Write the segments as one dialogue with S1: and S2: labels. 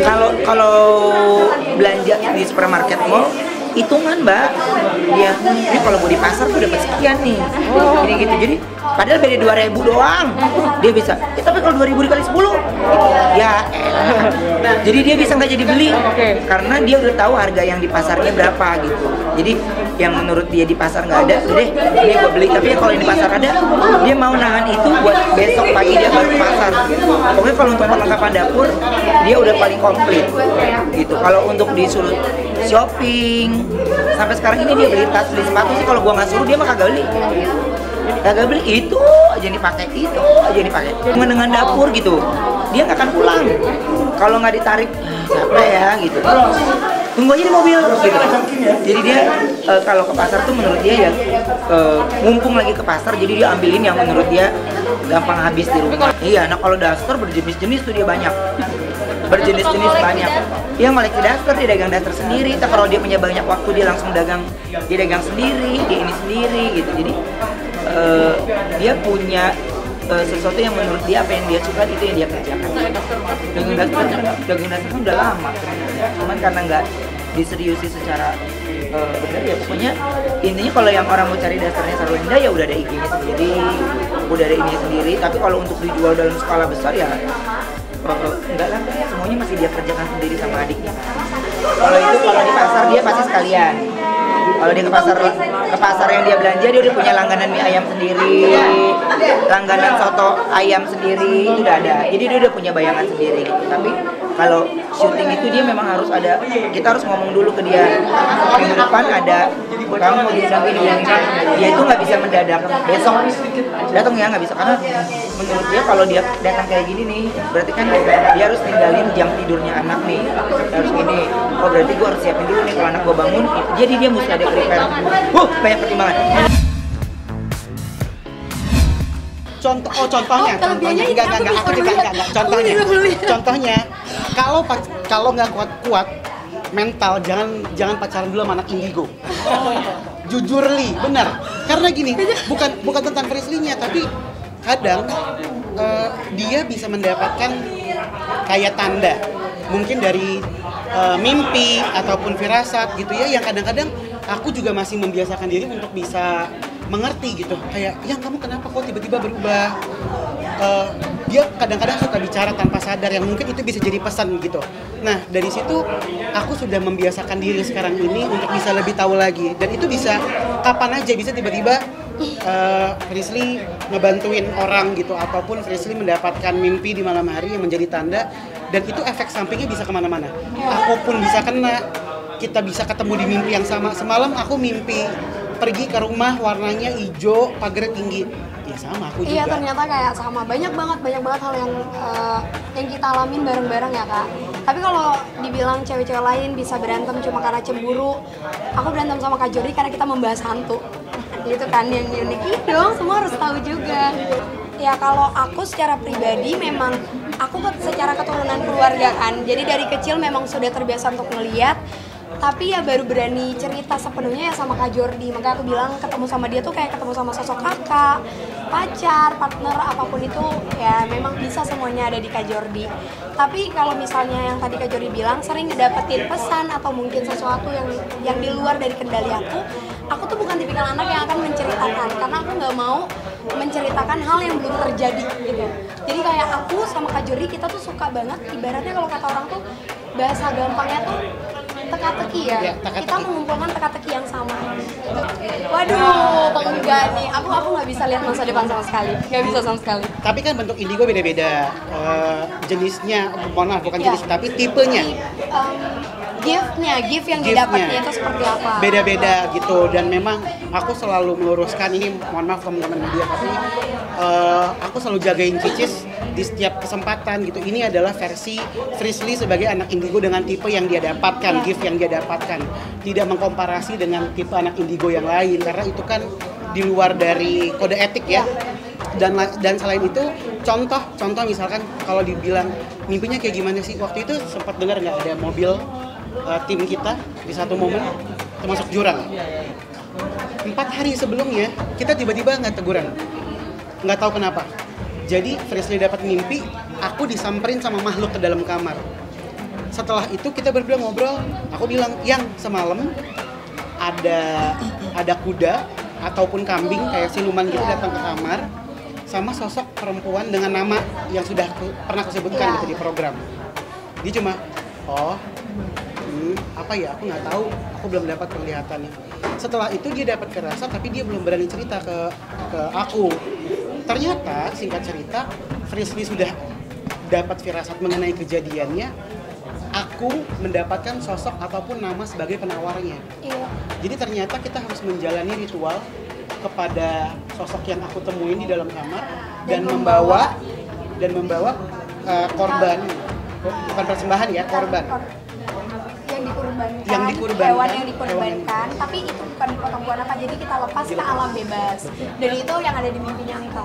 S1: Kalau belanja di supermarket mall hitungan mbak, dia ini kalau mau di pasar tuh dapat sekian nih, ini gitu. Jadi padahal beda 2.000 doang, dia bisa. Ya, tapi kalau 2.000 dikali 10, ya elah. Jadi dia bisa nggak jadi beli, karena dia udah tahu harga yang di pasarnya berapa gitu. Jadi yang menurut dia di pasar nggak ada, udah deh ini gue beli. Tapi ya kalau di pasar ada, dia mau nahan itu buat besok pagi dia baru ke pasar. Pokoknya kalau untuk perlengkapan dapur, dia udah paling komplit gitu. Kalau untuk disuruh shopping, sampai sekarang ini dia beli tas, beli sepatu sih kalau gua nggak suruh dia mah kagak beli itu aja dipakai, itu aja dipakai. Dengan dapur gitu, dia nggak akan pulang kalau nggak ditarik. Siapa ya gitu, tunggu aja di mobil gitu. Jadi dia kalau ke pasar tuh menurut dia ya mumpung lagi ke pasar, jadi dia ambilin yang menurut dia gampang habis di rumah. Iya, nah kalau daster berjenis-jenis tuh dia banyak, berjenis-jenis banyak. Dia ngoleksi daster, dia dagang daster sendiri. Tapi kalau dia punya banyak waktu dia langsung dagang sendiri, dia ini sendiri gitu. Jadi dia punya sesuatu yang menurut dia apa yang dia suka itu yang dia kerjakan. Dagang daster kan udah lama, cuman karena nggak diseriusi secara benar ya. Pokoknya intinya kalau yang orang mau cari dasarnya Sarwenda ya udah ada IG-nya sendiri, udah ada ini sendiri. Tapi kalau untuk dijual dalam skala besar ya enggak lah, semuanya masih dia kerjakan sendiri sama adiknya. Kalau itu kalau di pasar dia pasti sekalian. Kalau dia ke pasar yang dia belanja, dia udah punya langganan mie ayam sendiri, langganan soto ayam sendiri, itu udah ada. Jadi dia udah punya bayangan sendiri gitu. Tapi kalau syuting itu dia memang harus ada, kita harus ngomong dulu ke dia, minggu depan ada kamu mau dibilang ini, dia itu nggak bisa mendadak besok datang ya, nggak bisa, karena menurut dia kalau dia datang kayak gini nih berarti kan dia harus tinggalin jam tidurnya anak nih, harus gini. Oh berarti gue harus siapin dulu nih kalau anak gue bangun, jadi dia mesti ada prepare. Banyak pertimbangan.
S2: Contohnya, contohnya kalau nggak kuat mental, jangan pacaran dulu sama anak indigo. Jujur Li, benar. Karena gini, bukan tentang Frisly-nya, tapi kadang dia bisa mendapatkan kayak tanda, mungkin dari mimpi ataupun firasat gitu ya, yang kadang-kadang aku juga masih membiasakan diri untuk bisa mengerti gitu. Kayak, yang kamu kenapa kok tiba-tiba berubah? Dia kadang-kadang suka bicara tanpa sadar, yang mungkin itu bisa jadi pesan gitu. Nah dari situ aku sudah membiasakan diri sekarang ini untuk bisa lebih tahu lagi, dan itu bisa kapan aja, bisa tiba-tiba Frisly ngebantuin orang gitu, ataupun Frisly mendapatkan mimpi di malam hari yang menjadi tanda, dan itu efek sampingnya bisa kemana-mana. Aku pun bisa kena, kita bisa ketemu di mimpi yang sama. Semalam aku mimpi pergi ke rumah warnanya hijau, pagar tinggi. Ya sama, aku juga.
S3: Iya, ternyata kayak sama. Banyak banget hal yang kita alamin bareng-bareng ya kak. Tapi kalau dibilang cewek-cewek lain bisa berantem cuma karena cemburu, aku berantem sama Kak Jody karena kita membahas hantu. Gitu kan, yang unik dong, semua harus tahu juga. Ya kalau aku secara pribadi memang aku secara keturunan keluarga kan, jadi dari kecil memang sudah terbiasa untuk ngeliat. Tapi ya baru berani cerita sepenuhnya ya sama Kak Jordi. Makanya aku bilang ketemu sama dia tuh kayak ketemu sama sosok kakak, pacar, partner, apapun itu ya memang bisa semuanya ada di Kak Jordi. Tapi kalau misalnya yang tadi Kak Jordi bilang sering ngedapetin pesan atau mungkin sesuatu yang di luar dari kendali aku tuh bukan tipikal anak yang akan menceritakan, karena aku nggak mau menceritakan hal yang belum terjadi gitu. Jadi kayak aku sama Kak Jordi kita tuh suka banget, ibaratnya kalau kata orang tuh bahasa gampangnya tuh teka-teki ya, kita mengumpulkan teka-teki yang sama. Waduh, enggak nih, aku nggak bisa lihat masa depan sama sekali, nggak bisa sama sekali.
S2: Tapi kan bentuk indigo beda-beda, jenisnya, mohon maaf bukan jenis, tapi tipenya.
S3: Gift yang didapatnya itu seperti apa?
S2: Beda-beda gitu, dan memang aku selalu meluruskan ini, mohon maaf teman-teman media, tapi aku selalu jagain Cicis di setiap kesempatan gitu. Ini adalah versi Frisly sebagai anak indigo dengan tipe yang dia dapatkan, gift yang dia dapatkan. Tidak mengkomparasi dengan tipe anak indigo yang lain, karena itu kan di luar dari kode etik ya. Dan selain itu, contoh misalkan kalau dibilang mimpinya kayak gimana sih? Waktu itu sempat dengar nggak ada mobil tim kita di satu momen termasuk jurang. 4 hari sebelumnya kita tiba-tiba nggak teguran, nggak tahu kenapa. Jadi Frisly dapat mimpi, aku disamperin sama makhluk ke dalam kamar. Setelah itu kita berdua ngobrol, aku bilang, yang semalam ada kuda ataupun kambing kayak siluman gitu datang ke kamar sama sosok perempuan dengan nama yang sudah pernah aku sebutkan gitu di program. Dia cuma, apa ya, aku nggak tahu, aku belum dapat penglihatannya. Setelah itu dia dapat firasat tapi dia belum berani cerita ke aku. Ternyata singkat cerita, Frisly sudah dapat firasat mengenai kejadiannya. Aku mendapatkan sosok ataupun nama sebagai penawarnya.
S3: Iya.
S2: Jadi ternyata kita harus menjalani ritual kepada sosok yang aku temuin di dalam kamar dan membawa korban, bukan persembahan ya, korban. Yang dikurbankan.
S3: Hewan yang dikurbankan, tapi itu bukan dipotong buat apa, jadi kita lepas ke alam bebas. Dan itu yang ada di mimpinya Mita.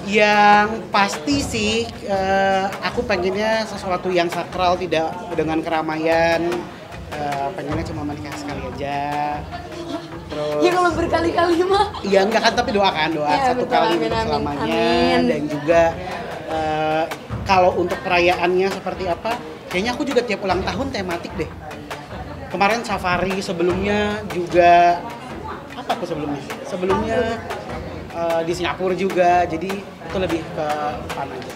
S2: Yang pasti sih, aku pengennya sesuatu yang sakral, tidak dengan keramaian. Pengennya cuma menikah sekali aja. Terus,
S3: Ya kalau berkali-kali mah.
S2: Iya enggak kan, tapi doa
S3: Ya,
S2: satu
S3: betul,
S2: kali
S3: amin,
S2: untuk
S3: amin,
S2: selamanya.
S3: amin.
S2: Dan juga kalau untuk perayaannya seperti apa, kayaknya aku juga tiap ulang tahun tematik deh. Kemarin safari, sebelumnya juga apa aku sebelumnya? Sebelumnya di Singapura juga, jadi itu lebih ke fun aja.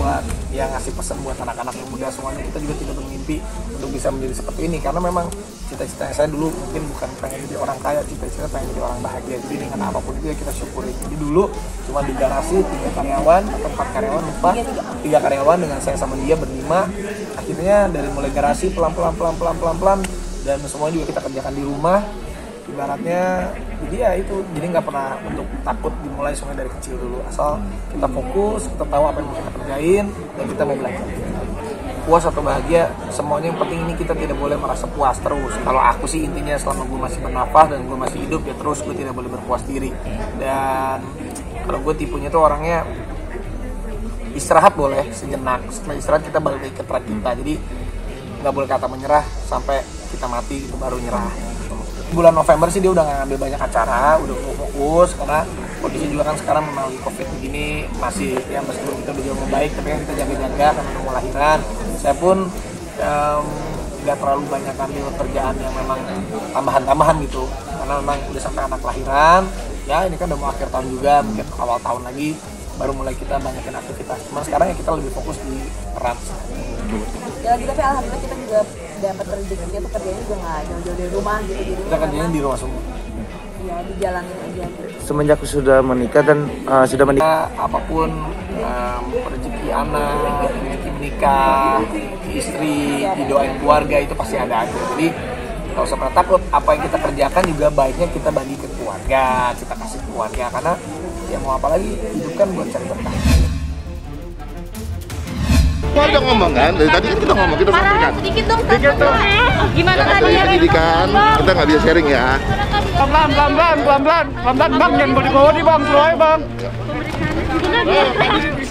S4: Buat yang ngasih pesan buat anak-anak yang muda semuanya, kita juga tidak bermimpi untuk bisa menjadi seperti ini, karena memang cita-cita saya dulu mungkin bukan pengen jadi orang kaya, cita-cita pengen jadi orang bahagia. Jadi dengan apapun itu ya kita syukuri. Jadi dulu cuma di garasi 3 karyawan atau 4 karyawan, lupa, 3 karyawan dengan saya sama dia berlima. Akhirnya dari mulai garasi pelan-pelan dan semuanya juga kita kerjakan di rumah. Ibaratnya jadi ya itu, jadi nggak pernah untuk takut dimulai semuanya dari kecil dulu, asal kita fokus, kita tahu apa yang mau kita kerjain dan kita mau belajar. Puas atau bahagia, semuanya yang penting ini kita tidak boleh merasa puas terus. Kalau aku sih intinya selama gue masih bernafas dan gue masih hidup ya terus, gue tidak boleh berpuas diri. Dan kalau gue tipenya tuh orangnya istirahat boleh sejenak, setelah istirahat kita balik lagi ke track kita. Jadi nggak boleh kata menyerah sampai kita mati itu baru nyerah. Bulan November sih dia udah nggak ngambil banyak acara, udah fokus karena kondisi juga kan sekarang memang COVID begini, masih ya meskipun kita udah jauh membaik tapi kan kita jaga-jaga karena mau lahiran. Saya pun nggak terlalu banyak ambil kerjaan yang memang tambahan-tambahan gitu, karena memang udah sampai anak lahiran. Ya ini kan udah mau akhir tahun juga, mungkin awal tahun lagi baru mulai kita banyakin aktivitas. Cuman sekarang ya kita lebih fokus di peran.
S5: Ya lagi, tapi alhamdulillah kita juga dapat rezekinya tuh kerjanya juga nggak jauh-jauh dari rumah gitu. Jadi
S4: Kita kerjanya di rumah semua.
S5: ya dijalanin aja gitu.
S6: Semenjak sudah menikah dan sudah menikah,
S4: Apapun rezeki anak, rezeki menikah, istri, didoain keluarga itu pasti ada aja. Jadi nggak usah pernah takut, apa yang kita kerjakan juga baiknya kita bagi ke keluarga, kita kasih ke keluarga, karena ya mau apa lagi, hidup kan buat cari berkah.
S7: Kita udah ngomong kan, dari tadi kan kita ngomong, kita sampaikan.
S8: Sedikit dong, gimana tadi ya?
S7: Pendidikan, kita nggak bisa sharing ya.
S9: Pelan-pelan bang, jangan bawa di bang, slow aja bang.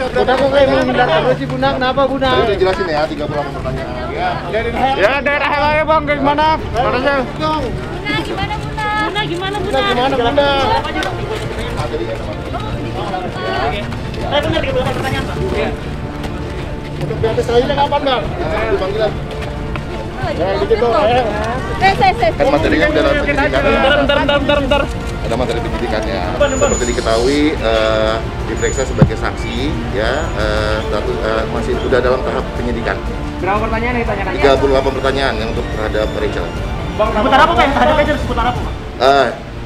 S9: Bunda kok kayak menghindar terus sih Bunda, kenapa Bunda?
S7: Tadi udah jelasin ya, 38 pertanyaan.
S9: Ya daerah lainnya bang, kayak gimana? Harusnya.
S8: Gimana Bunda?
S9: Gimana Bunda?
S8: Saya benar 38 pertanyaan Pak.
S9: Untuk di atas lainnya kapan bang?
S7: Itu panggilan.
S9: Ya gitu ya.
S7: Kan materinya udah dalam pendidikan.
S9: Bentar.
S7: Ada materi pendidikannya. Seperti diketahui, diperiksa sebagai saksi, ya, masih sudah dalam tahap penyidikan.
S9: Berapa pertanyaan yang ditanyakan?
S7: 38 pertanyaan yang untuk terhadap Rachel.
S9: Seputar apa Pak? Yang terhadap Rachel seputar apa Pak?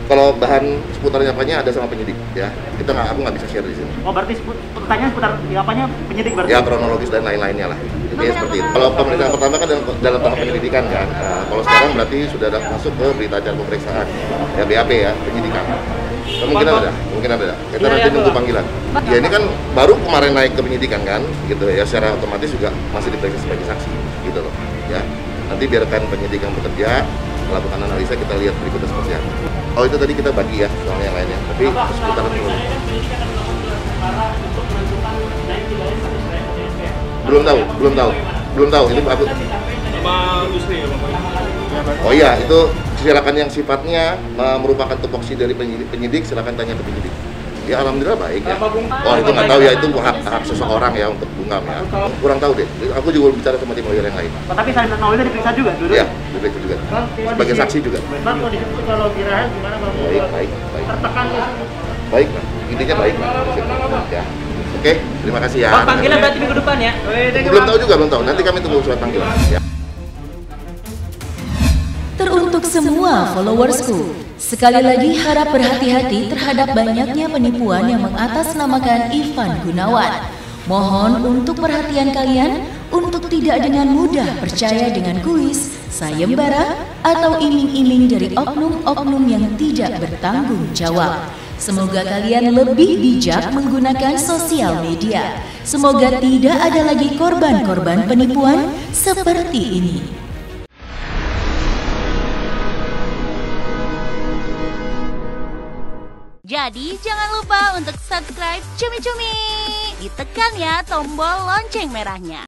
S7: Kalau bahan seputarnya apanya ada sama penyidik, ya. Aku nggak bisa share di sini.
S9: Oh berarti pertanyaan seputar apanya penyidik berarti?
S7: Ya kronologis dan lain-lainnya lah. Intinya seperti itu. Kalau pemeriksaan pertama kan dalam tahap penyelidikan kan. Kalau sekarang berarti sudah masuk ke berita acara pemeriksaan. Ya BAP ya, penyidikan. Kemungkinan ada. Kita nanti nunggu panggilan. Ya ini kan baru kemarin naik ke penyidikan kan, gitu ya. Secara otomatis juga masih diperiksa sebagai saksi, gitu loh. Ya. Nanti biarkan penyidik yang bekerja melakukan analisa, kita lihat berikutnya seperti apa. Oh itu tadi kita bagi ya soal yang lainnya, tapi seputaran dulu. Belum tahu. Itu aku. Oh iya, itu silakan yang sifatnya merupakan tupoksi dari penyidik, silakan tanya ke penyidik. Ya alhamdulillah baik ya. Oh itu nggak tahu ya, itu hak seseorang ya untuk bungkam ya. Kurang tahu deh. Aku juga bicara sama tim lawyer yang lain.
S8: Tapi selain Nawawi diperiksa juga dulu?
S7: Iya, diperiksa juga. Sebagai saksi juga.
S8: Bang, kondisi kalau Girahan gimana Bang?
S7: Baik.
S8: Tertekan ya?
S7: Baik, Bang. Intinya baik, Bang. Ya. Oke, terima kasih ya.
S8: Bang, panggilan berarti minggu depan ya?
S7: Belum tahu. Nanti kami tunggu surat panggilan. Ya.
S10: Teruntuk semua followersku, sekali lagi harap berhati-hati terhadap banyaknya penipuan yang mengatasnamakan Ivan Gunawan. Mohon untuk perhatian kalian untuk tidak dengan mudah percaya dengan kuis, sayembara, atau iming-iming dari oknum-oknum yang tidak bertanggung jawab. Semoga kalian lebih bijak menggunakan sosial media. Semoga tidak ada lagi korban-korban penipuan seperti ini.
S11: Jadi jangan lupa untuk subscribe Cumi Cumi. Ditekan ya tombol lonceng merahnya.